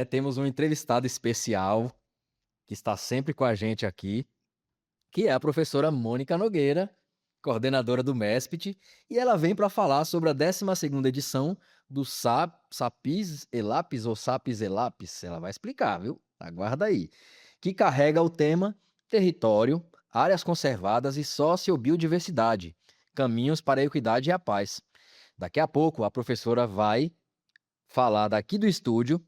Temos um entrevistado especial que está sempre com a gente aqui, que é a professora Mônica Nogueira, coordenadora do MESPT, e ela vem para falar sobre a 12ª edição do Sapis Elapis ou Sapis Elapis. Ela vai explicar, viu? Aguarda aí. Que carrega o tema Território, Áreas Conservadas e Sociobiodiversidade, Caminhos para a Equidade e a Paz. Daqui a pouco a professora vai falar daqui do estúdio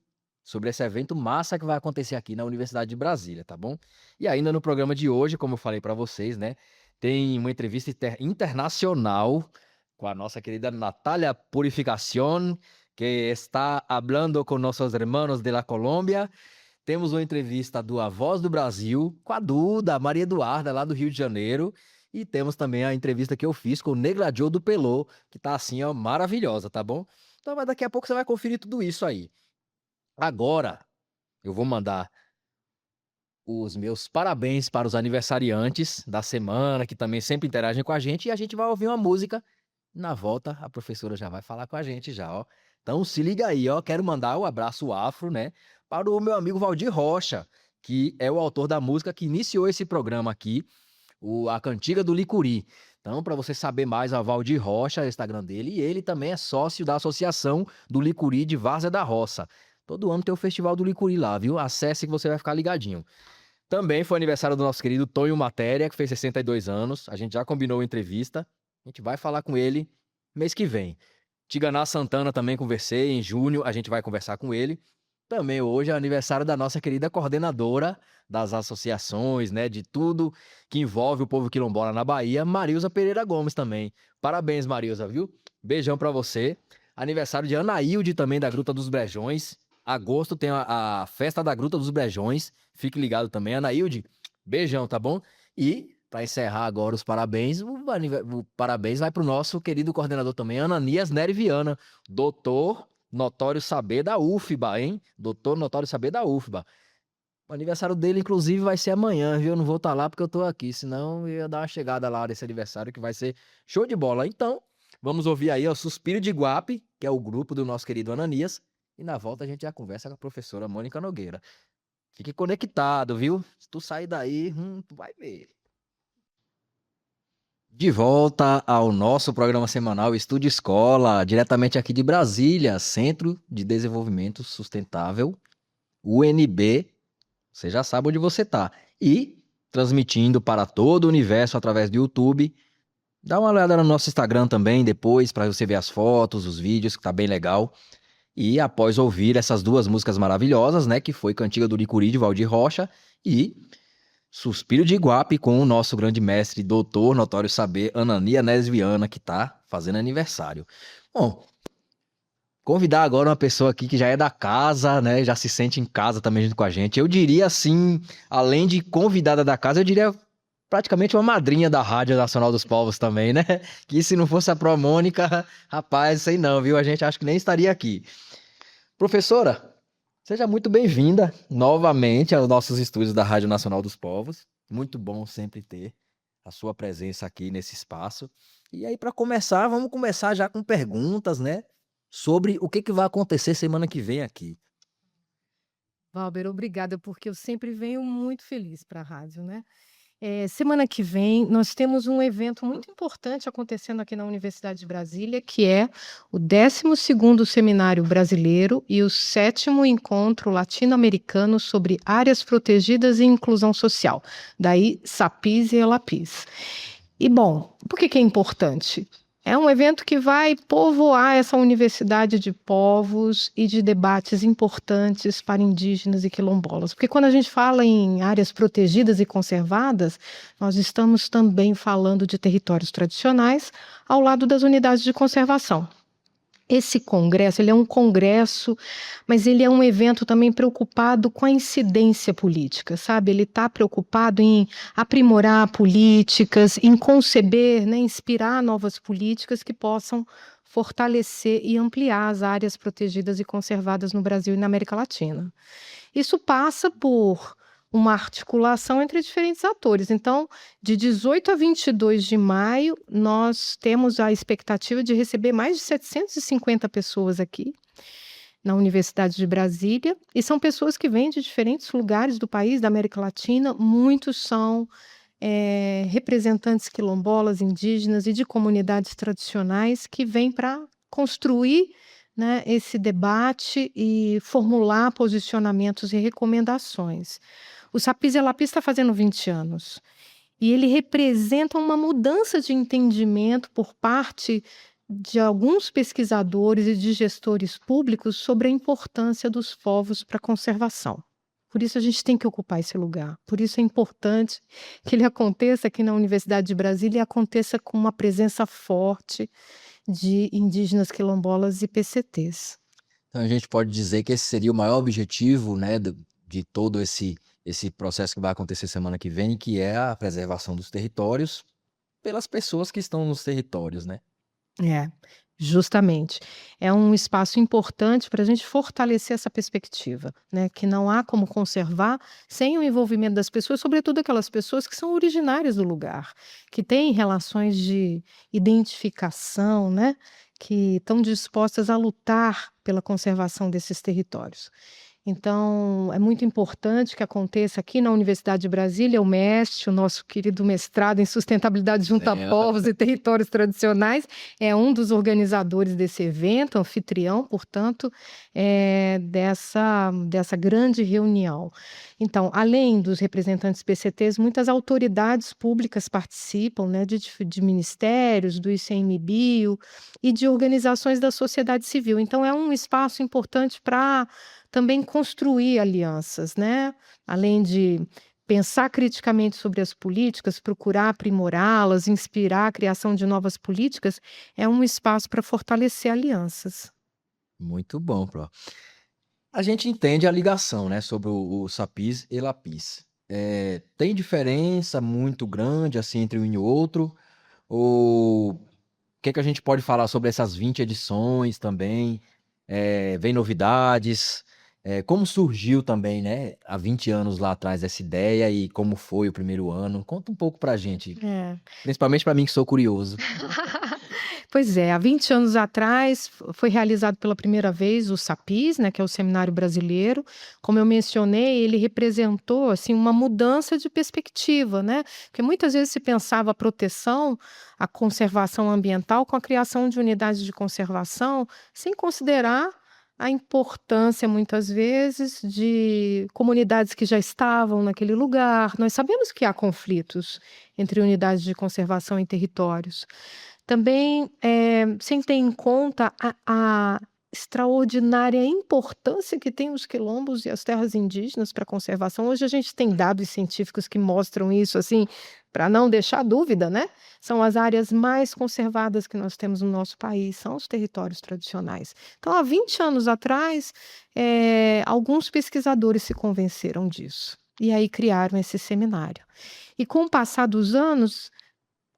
sobre esse evento massa que vai acontecer aqui na Universidade de Brasília, tá bom? E ainda no programa de hoje, como eu falei para vocês, né, tem uma entrevista internacional com a nossa querida Natália Purificación, que está hablando com nossos irmãos de la Colômbia. Temos uma entrevista do A Voz do Brasil com a Duda, Maria Eduarda, lá do Rio de Janeiro. E temos também a entrevista que eu fiz com o Negra Joe do Pelô, que tá assim, ó, maravilhosa, tá bom? Então, mas daqui a pouco você vai conferir tudo isso aí. Agora, eu vou mandar os meus parabéns para os aniversariantes da semana, que também sempre interagem com a gente, e a gente vai ouvir uma música. Na volta, a professora já vai falar com a gente já, ó. Então se liga aí, ó. Quero mandar o abraço afro, né, para o meu amigo Valdir Rocha, que é o autor da música que iniciou esse programa aqui, a Cantiga do Licuri. Então, para você saber mais, o Valdir Rocha é o Instagram dele, e ele também é sócio da Associação do Licuri de Várzea da Roça. Todo ano tem o Festival do Licuri lá, viu? Acesse que você vai ficar ligadinho. Também foi aniversário do nosso querido Tonho Matéria, que fez 62 anos. A gente já combinou uma entrevista. A gente vai falar com ele mês que vem. Tiganá Santana também conversei, em junho a gente vai conversar com ele. Também hoje é aniversário da nossa querida coordenadora das associações, né, de tudo que envolve o povo quilombola na Bahia, Marilza Pereira Gomes também. Parabéns, Marilza, viu? Beijão pra você. Aniversário de Anaílde também, da Gruta dos Brejões. Agosto tem a festa da Gruta dos Brejões. Fique ligado também, Anaílde. Beijão, tá bom? E, para encerrar agora os parabéns, o parabéns vai pro nosso querido coordenador também, Ananias Nery Viana, doutor Notório Saber da UFBA, hein? Doutor Notório Saber da UFBA. O aniversário dele, inclusive, vai ser amanhã, viu? Eu não vou estar lá porque eu tô aqui, senão eu ia dar uma chegada lá nesse aniversário que vai ser show de bola. Então, vamos ouvir aí o Suspiro de Iguape, que é o grupo do nosso querido Ananias, e na volta a gente já conversa com a professora Mônica Nogueira. Fique conectado, viu? Se tu sair daí, tu vai ver. De volta ao nosso programa semanal Estúdio Escola, diretamente aqui de Brasília, Centro de Desenvolvimento Sustentável, UNB. Você já sabe onde você tá. E transmitindo para todo o universo através do YouTube. Dá uma olhada no nosso Instagram também depois, para você ver as fotos, os vídeos, que tá bem legal. E após ouvir essas duas músicas maravilhosas, né, que foi Cantiga do Licuri, de Valdir Rocha, e Suspiro de Iguape, com o nosso grande mestre, doutor Notório Saber, Ananias Nery Viana, que tá fazendo aniversário. Bom, convidar agora uma pessoa aqui que já é da casa, né, já se sente em casa também junto com a gente. Eu diria assim, além de convidada da casa, eu diria praticamente uma madrinha da Rádio Nacional dos Povos também, né? Que se não fosse a Pro Mônica, rapaz, sei não, viu? A gente acho que nem estaria aqui. Professora, seja muito bem-vinda novamente aos nossos estúdios da Rádio Nacional dos Povos. Muito bom sempre ter a sua presença aqui nesse espaço. E aí, para começar, vamos começar já com perguntas, né? Sobre o que vai acontecer semana que vem aqui. Valber, obrigada, porque eu sempre venho muito feliz para a rádio, né? Semana que vem nós temos um evento muito importante acontecendo aqui na Universidade de Brasília, que é o 12º Seminário Brasileiro e o 7º Encontro Latino-Americano sobre Áreas Protegidas e Inclusão Social, daí SAPIS e ELAPIS. E, bom, por que é importante? É um evento que vai povoar essa universidade de povos e de debates importantes para indígenas e quilombolas. Porque quando a gente fala em áreas protegidas e conservadas, nós estamos também falando de territórios tradicionais ao lado das unidades de conservação. Esse congresso, ele é um congresso, mas ele é um evento também preocupado com a incidência política, sabe? Ele está preocupado em aprimorar políticas, em conceber, né, inspirar novas políticas que possam fortalecer e ampliar as áreas protegidas e conservadas no Brasil e na América Latina. Isso passa por uma articulação entre diferentes atores. Então, de 18 a 22 de maio, nós temos a expectativa de receber mais de 750 pessoas aqui. na Universidade de Brasília, e são pessoas que vêm de diferentes lugares do país, da América Latina, muitos são representantes quilombolas, indígenas e de comunidades tradicionais que vêm para construir, né, esse debate e formular posicionamentos e recomendações. O Sapis e Lapis está fazendo 20 anos e ele representa uma mudança de entendimento por parte de alguns pesquisadores e de gestores públicos sobre a importância dos povos para a conservação. Por isso a gente tem que ocupar esse lugar. Por isso é importante que ele aconteça aqui na Universidade de Brasília e aconteça com uma presença forte de indígenas quilombolas e PCTs. Então a gente pode dizer que esse seria o maior objetivo, né, de todo esse processo que vai acontecer semana que vem, que é a preservação dos territórios pelas pessoas que estão nos territórios, né? É, justamente. É um espaço importante para a gente fortalecer essa perspectiva, né? Que não há como conservar sem o envolvimento das pessoas, sobretudo aquelas pessoas que são originárias do lugar, que têm relações de identificação, né? Que estão dispostas a lutar pela conservação desses territórios. Então, é muito importante que aconteça aqui na Universidade de Brasília, o MEST, o nosso querido mestrado em sustentabilidade junto a É. povos e territórios tradicionais, é um dos organizadores desse evento, anfitrião, portanto, dessa grande reunião. Então, além dos representantes PCTs, muitas autoridades públicas participam, né, de ministérios, do ICMBio e de organizações da sociedade civil. Então, é um espaço importante para também construir alianças, né? Além de pensar criticamente sobre as políticas, procurar aprimorá-las, inspirar a criação de novas políticas, é um espaço para fortalecer alianças. Muito bom, Pro. A gente entende a ligação, né, sobre o Sapis e Lapis. Tem diferença muito grande, assim, entre um e o outro? Ou o que a gente pode falar sobre essas 20 edições também? Vem novidades? Como surgiu também, né, há 20 anos lá atrás essa ideia e como foi o primeiro ano? Conta um pouco pra gente, É. principalmente pra mim que sou curioso. Pois é, há 20 anos atrás foi realizado pela primeira vez o SAPIS, né, que é o Seminário Brasileiro. Como eu mencionei, ele representou assim uma mudança de perspectiva, né? Porque muitas vezes se pensava a proteção, a conservação ambiental com a criação de unidades de conservação, sem considerar a importância, muitas vezes, de comunidades que já estavam naquele lugar. Nós sabemos que há conflitos entre unidades de conservação e territórios. Também, sem ter em conta a extraordinária importância que têm os quilombos e as terras indígenas para a conservação. Hoje a gente tem dados científicos que mostram isso, assim, para não deixar dúvida, né? São as áreas mais conservadas que nós temos no nosso país, são os territórios tradicionais. Então, há 20 anos atrás, alguns pesquisadores se convenceram disso, e aí criaram esse seminário. E com o passar dos anos,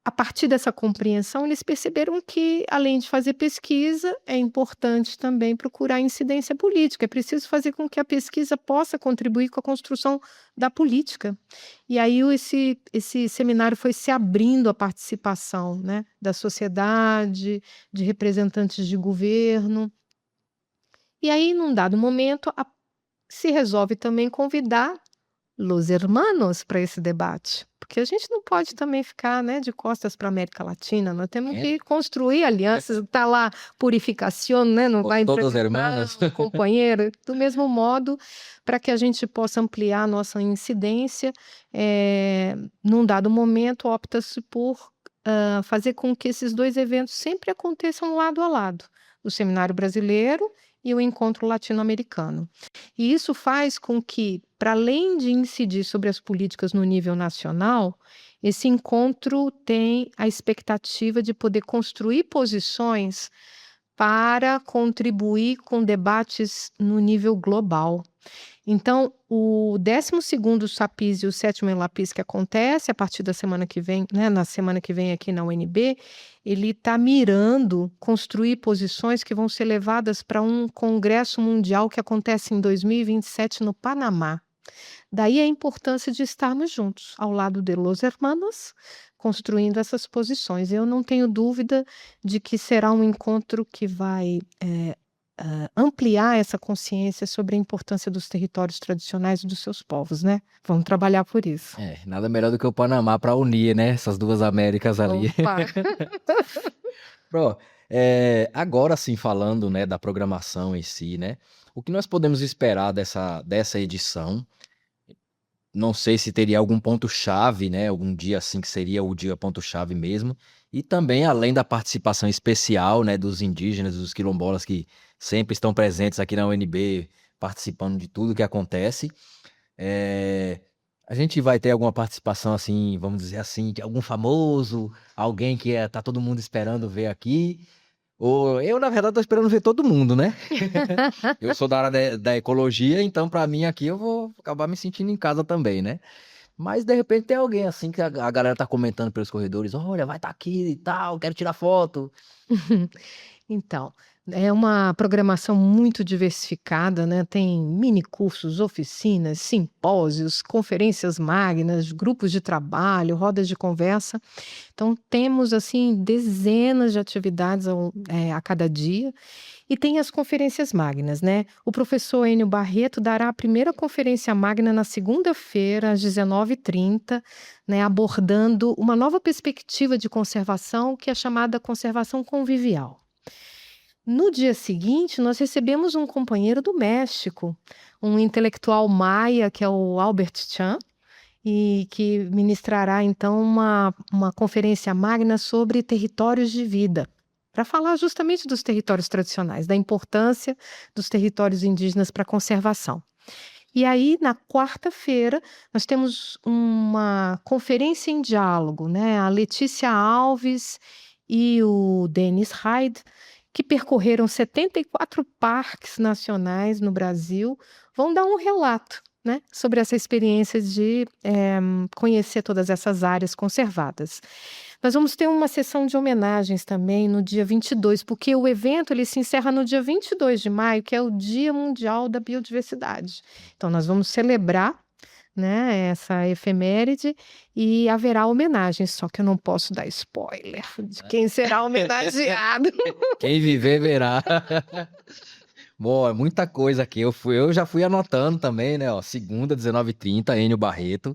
a partir dessa compreensão, eles perceberam que, além de fazer pesquisa, é importante também procurar incidência política. É preciso fazer com que a pesquisa possa contribuir com a construção da política. E aí esse seminário foi se abrindo à participação, né, da sociedade, de representantes de governo. E aí, num dado momento, se resolve também convidar los hermanos para esse debate, porque a gente não pode também ficar, né, de costas para a América Latina, nós temos É. que construir alianças, está lá purificação, né, não vai Todas entrevistar hermanas? um companheiro, do mesmo modo, para que a gente possa ampliar a nossa incidência, num dado momento opta-se por fazer com que esses dois eventos sempre aconteçam lado a lado, o Seminário Brasileiro e o Encontro Latino-Americano. E isso faz com que, para além de incidir sobre as políticas no nível nacional, esse encontro tem a expectativa de poder construir posições para contribuir com debates no nível global. Então, o 12º SAPIS e o 7º ELAPIS que acontece a partir da semana que vem, né, na semana que vem aqui na UNB, ele está mirando construir posições que vão ser levadas para um congresso mundial que acontece em 2027 no Panamá. Daí a importância de estarmos juntos, ao lado de los hermanos, construindo essas posições. Eu não tenho dúvida de que será um encontro que vai ampliar essa consciência sobre a importância dos territórios tradicionais e dos seus povos, né? Vamos trabalhar por isso. Nada melhor do que o Panamá para unir, né? Essas duas Américas ali. Opa! Bro, agora sim falando, né, da programação em si, né? O que nós podemos esperar dessa edição? Não sei se teria algum ponto-chave, né? Algum dia assim que seria o dia ponto-chave mesmo. E também, além da participação especial, né, dos indígenas, dos quilombolas que sempre estão presentes aqui na UNB, participando de tudo que acontece. É, a gente vai ter alguma participação assim, vamos dizer assim, de algum famoso, alguém que tá todo mundo esperando ver aqui. Ou eu, na verdade, tô esperando ver todo mundo, né? Eu sou da área da ecologia, então pra mim aqui eu vou acabar me sentindo em casa também, né? Mas de repente tem alguém assim que a galera tá comentando pelos corredores, olha, vai estar aqui e tal, quero tirar foto. Então, é uma programação muito diversificada, né? Tem mini cursos, oficinas, simpósios, conferências magnas, grupos de trabalho, rodas de conversa. Então, temos assim dezenas de atividades a cada dia. E tem as conferências magnas, né? O professor Enio Barreto dará a primeira conferência magna na segunda-feira, às 19h30, né? Abordando uma nova perspectiva de conservação, que é chamada conservação convivial. No dia seguinte, nós recebemos um companheiro do México, um intelectual maia, que é o Albert Chan, e que ministrará então uma conferência magna sobre territórios de vida, para falar justamente dos territórios tradicionais, da importância dos territórios indígenas para a conservação. E aí, na quarta-feira, nós temos uma conferência em diálogo, né? A Letícia Alves e o Denis Hyde, que percorreram 74 parques nacionais no Brasil, vão dar um relato, né, sobre essa experiência de conhecer todas essas áreas conservadas. Nós vamos ter uma sessão de homenagens também no dia 22, porque o evento ele se encerra no dia 22 de maio, que é o Dia Mundial da Biodiversidade. Então, nós vamos celebrar, né, essa efeméride e haverá homenagens, só que eu não posso dar spoiler de quem será homenageado. Quem viver verá. Bom, é muita coisa aqui. Eu já fui anotando também, né? Ó, segunda, 19h30, Enio Barreto.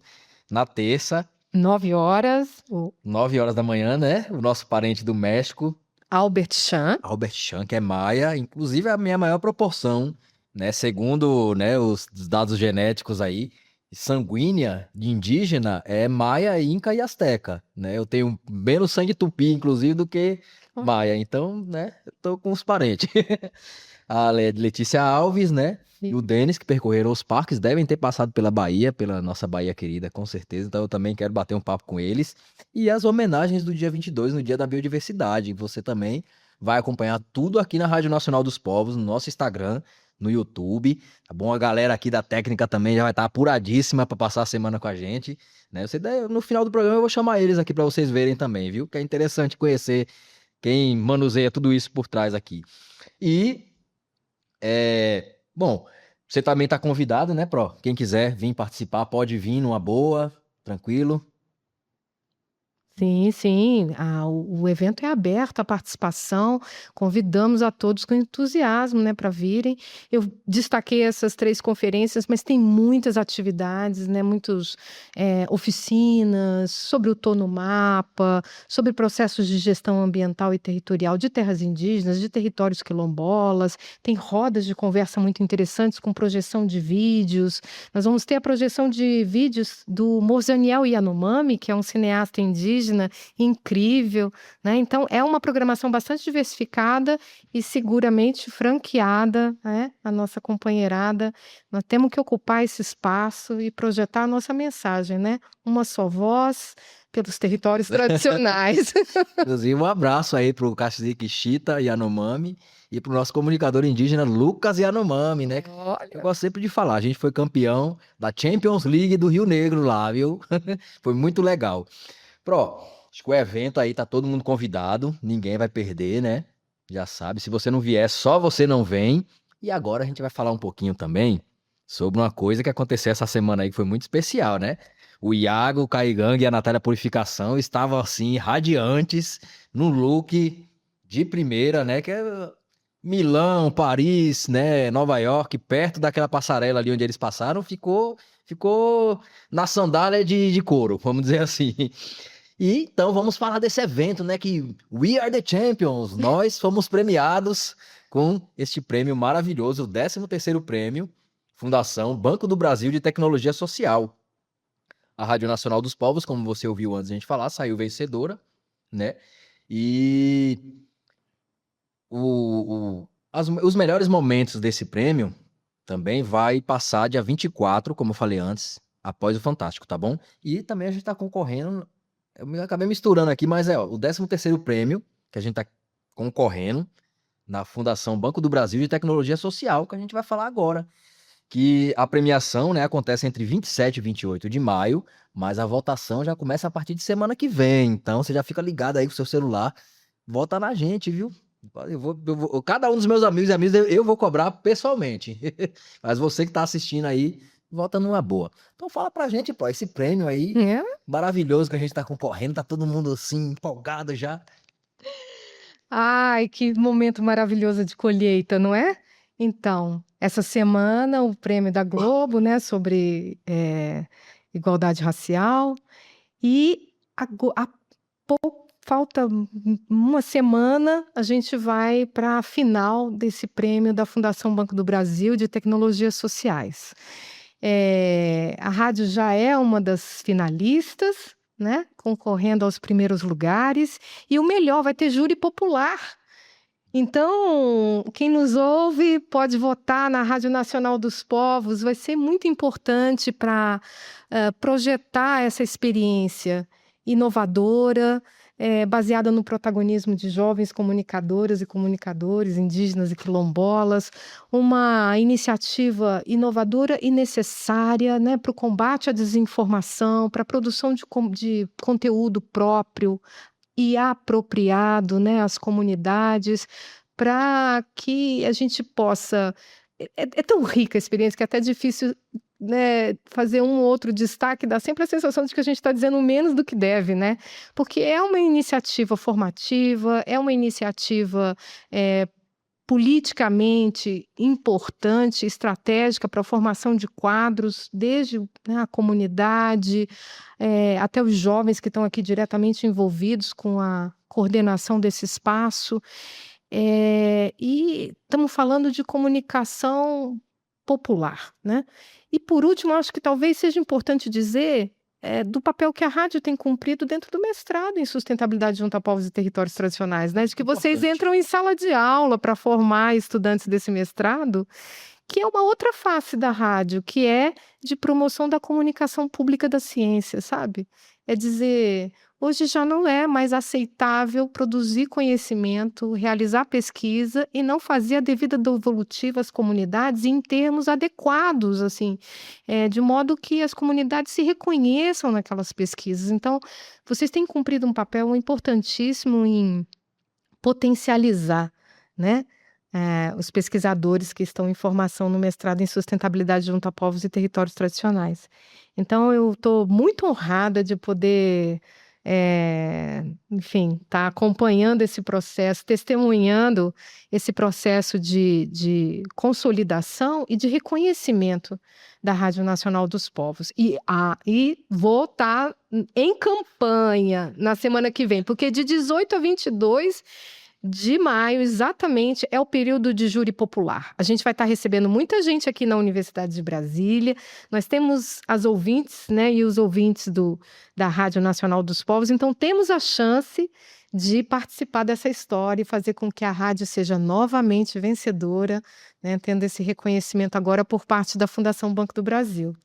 Na terça, 9h, o 9 horas da manhã, né? O nosso parente do México, Albert Chan. Albert Chan, que é maia, inclusive a minha maior proporção, né? Segundo, né, os dados genéticos aí, sanguínea de indígena é maia, inca e asteca, né? Eu tenho menos sangue tupi, inclusive, do que maia. Então, né, eu tô com os parentes. A Letícia Alves, né? E o Denis, que percorreram os parques, devem ter passado pela Bahia, pela nossa Bahia querida, com certeza. Então eu também quero bater um papo com eles. E as homenagens do dia 22, no Dia da Biodiversidade. Você também vai acompanhar tudo aqui na Rádio Nacional dos Povos, no nosso Instagram, no YouTube. Tá bom? A galera aqui da técnica também já vai estar apuradíssima para passar a semana com a gente, né? No final do programa eu vou chamar eles aqui para vocês verem também, viu? Que é interessante conhecer quem manuseia tudo isso por trás aqui. E bom, você também tá convidado, né, Pro? Quem quiser vir participar, pode vir numa boa, tranquilo. Sim, sim. O evento é aberto à participação, convidamos a todos com entusiasmo, né, para virem. Eu destaquei essas 3 conferências, mas tem muitas atividades, né, muitos oficinas sobre o Tô no Mapa, sobre processos de gestão ambiental e territorial de terras indígenas, de territórios quilombolas, tem rodas de conversa muito interessantes com projeção de vídeos. Nós vamos ter a projeção de vídeos do Morzaniel Yanomami, que é um cineasta indígena incrível, né? Então é uma programação bastante diversificada e seguramente franqueada, né? A nossa companheirada, nós temos que ocupar esse espaço e projetar a nossa mensagem, né? Uma só voz pelos territórios tradicionais. Inclusive, um abraço aí pro Cacique Chita Yanomami e pro nosso comunicador indígena Lucas Yanomami, né? Eu Olha, gosto sempre de falar, a gente foi campeão da Champions League do Rio Negro lá, viu? Foi muito legal. Pro, acho que o evento aí tá todo mundo convidado, ninguém vai perder, né? Já sabe, se você não vier, só você não vem. E agora a gente vai falar um pouquinho também sobre uma coisa que aconteceu essa semana aí que foi muito especial, né? O Iago, o Caigang e a Natália Purificação estavam assim, radiantes, num look de primeira, né? Que Milão, Paris, né, Nova York, perto daquela passarela ali onde eles passaram, ficou na sandália de couro, vamos dizer assim. E então vamos falar desse evento, né, que We Are the Champions, nós fomos premiados com este prêmio maravilhoso, o 13º prêmio, Fundação Banco do Brasil de Tecnologia Social. A Rádio Nacional dos Povos, como você ouviu antes de a gente falar, saiu vencedora, né? E os melhores momentos desse prêmio também vai passar dia 24, como eu falei antes, após o Fantástico, tá bom? E também a gente tá concorrendo, acabei misturando aqui, mas ó, o 13º prêmio que a gente tá concorrendo na Fundação Banco do Brasil de Tecnologia Social, que a gente vai falar agora, que a premiação, né, acontece entre 27 e 28 de maio, mas a votação já começa a partir de semana que vem, então você já fica ligado aí com o seu celular, vota na gente, viu? Cada um dos meus amigos e amigas eu vou cobrar pessoalmente. Mas você que tá assistindo aí, vota numa boa. Então fala pra gente, pô, esse prêmio aí É? maravilhoso que a gente tá concorrendo, tá todo mundo assim empolgado já. Ai, que momento maravilhoso de colheita, não é? Então, essa semana o prêmio da Globo, né, sobre igualdade racial. E falta uma semana, a gente vai para a final desse prêmio da Fundação Banco do Brasil de Tecnologias Sociais. A rádio já é uma das finalistas, né, concorrendo aos primeiros lugares, e o melhor, vai ter júri popular. Então, quem nos ouve pode votar na Rádio Nacional dos Povos, vai ser muito importante para projetar essa experiência inovadora, baseada no protagonismo de jovens comunicadoras e comunicadores, indígenas e quilombolas, uma iniciativa inovadora e necessária, né, para o combate à desinformação, para a produção de conteúdo próprio e apropriado, né, às comunidades, para que a gente possa. É tão rica a experiência que é até difícil, né, fazer um ou outro destaque, dá sempre a sensação de que a gente está dizendo menos do que deve, né? Porque é uma iniciativa formativa, é uma iniciativa politicamente importante, estratégica para a formação de quadros, desde, né, a comunidade, até os jovens que estão aqui diretamente envolvidos com a coordenação desse espaço. E estamos falando de comunicação popular, né? E por último, acho que talvez seja importante dizer do papel que a rádio tem cumprido dentro do mestrado em sustentabilidade junto a povos e territórios tradicionais, né? De que vocês Importante. entram em sala de aula para formar estudantes desse mestrado, que é uma outra face da rádio, que é de promoção da comunicação pública da ciência, sabe? É dizer, hoje já não é mais aceitável produzir conhecimento, realizar pesquisa e não fazer a devida devolutiva às comunidades em termos adequados, assim, de modo que as comunidades se reconheçam naquelas pesquisas. Então, vocês têm cumprido um papel importantíssimo em potencializar, né, os pesquisadores que estão em formação no mestrado em sustentabilidade junto a povos e territórios tradicionais. Então, eu estou muito honrada de poder, enfim, estar acompanhando esse processo, testemunhando esse processo de consolidação e de reconhecimento da Rádio Nacional dos Povos. E vou estar em campanha na semana que vem, porque de 18 a 22 de maio, exatamente, é o período de júri popular. A gente vai estar recebendo muita gente aqui na Universidade de Brasília. Nós temos as ouvintes, né, e os ouvintes da Rádio Nacional dos Povos. Então, temos a chance de participar dessa história e fazer com que a rádio seja novamente vencedora, né, tendo esse reconhecimento agora por parte da Fundação Banco do Brasil.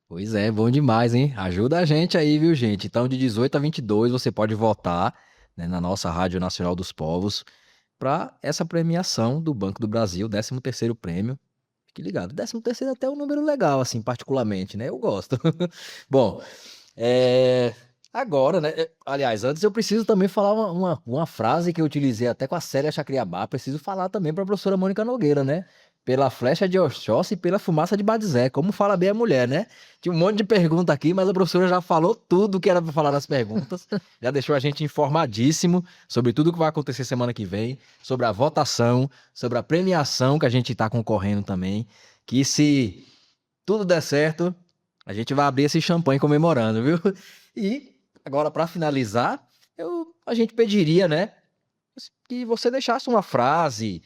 Pois é, bom demais, hein? Ajuda a gente aí, viu, gente? Então, de 18 a 22, você pode votar, né, na nossa Rádio Nacional dos Povos para essa premiação do Banco do Brasil, 13º prêmio. Fique ligado, 13º até um número legal, assim, particularmente, né? Eu gosto. Bom, agora, né? Aliás, antes eu preciso também falar uma frase que eu utilizei até com a Célia Chacriabá. Preciso falar também para a professora Mônica Nogueira, né? pela flecha de Oxóssi e pela fumaça de Badizé, como fala bem a mulher, né? Tinha um monte de pergunta aqui, mas a professora já falou tudo que era para falar nas perguntas, já deixou a gente informadíssimo sobre tudo que vai acontecer semana que vem, sobre a votação, sobre a premiação que a gente está concorrendo também, que se tudo der certo, a gente vai abrir esse champanhe comemorando, viu? E agora, para finalizar, a gente pediria, né, que você deixasse uma frase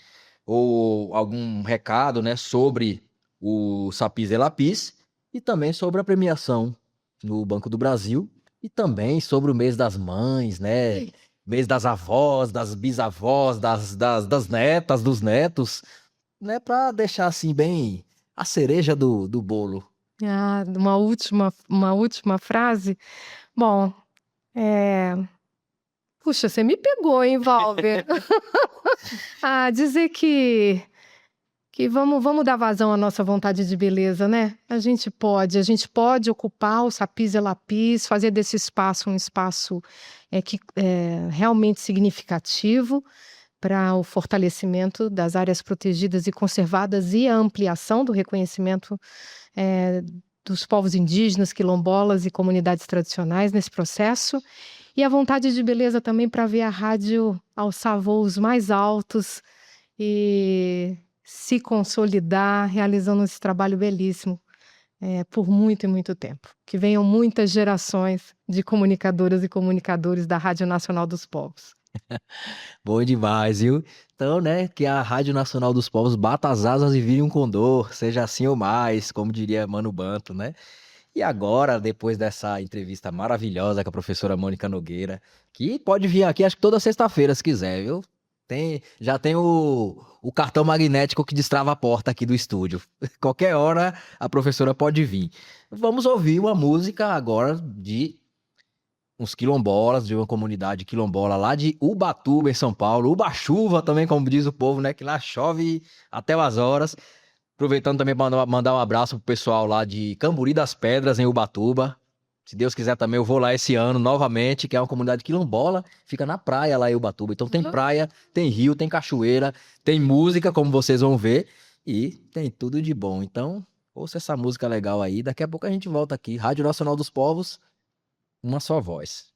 ou algum recado, né, sobre o Sapis e Lapis e também sobre a premiação no Banco do Brasil e também sobre o mês das mães, né, mês das avós, das bisavós, das netas, dos netos, né, para deixar assim bem a cereja do bolo. Ah, uma última frase? Bom, é... Puxa, você me pegou, hein, Valber? Ah, dizer que vamos dar vazão à nossa vontade de beleza, né? A gente pode ocupar o Sapis e Lapis, fazer desse espaço um espaço que é realmente significativo para o fortalecimento das áreas protegidas e conservadas e a ampliação do reconhecimento eh, dos povos indígenas, quilombolas e comunidades tradicionais nesse processo. E a vontade de beleza também para ver a rádio alçar voos mais altos e se consolidar, realizando esse trabalho belíssimo por muito e muito tempo. Que venham muitas gerações de comunicadoras e comunicadores da Rádio Nacional dos Povos. Bom demais, viu? Então, né, que a Rádio Nacional dos Povos bata as asas e vire um condor, seja assim ou mais, como diria Mano Banto, né? E agora, depois dessa entrevista maravilhosa com a professora Mônica Nogueira, que pode vir aqui, acho que toda sexta-feira, se quiser, viu? Já tem o cartão magnético que destrava a porta aqui do estúdio. Qualquer hora a professora pode vir. Vamos ouvir uma música agora de uns quilombolas, de uma comunidade quilombola lá de Ubatuba, em São Paulo. Uba-chuva também, como diz o povo, né? Que lá chove até as horas. Aproveitando também para mandar um abraço pro pessoal lá de Camburi das Pedras, em Ubatuba. Se Deus quiser também, eu vou lá esse ano novamente, que é uma comunidade quilombola, fica na praia lá em Ubatuba. Então tem praia, tem rio, tem cachoeira, tem música, como vocês vão ver, e tem tudo de bom. Então, ouça essa música legal aí. Daqui a pouco a gente volta aqui. Rádio Nacional dos Povos, uma só voz.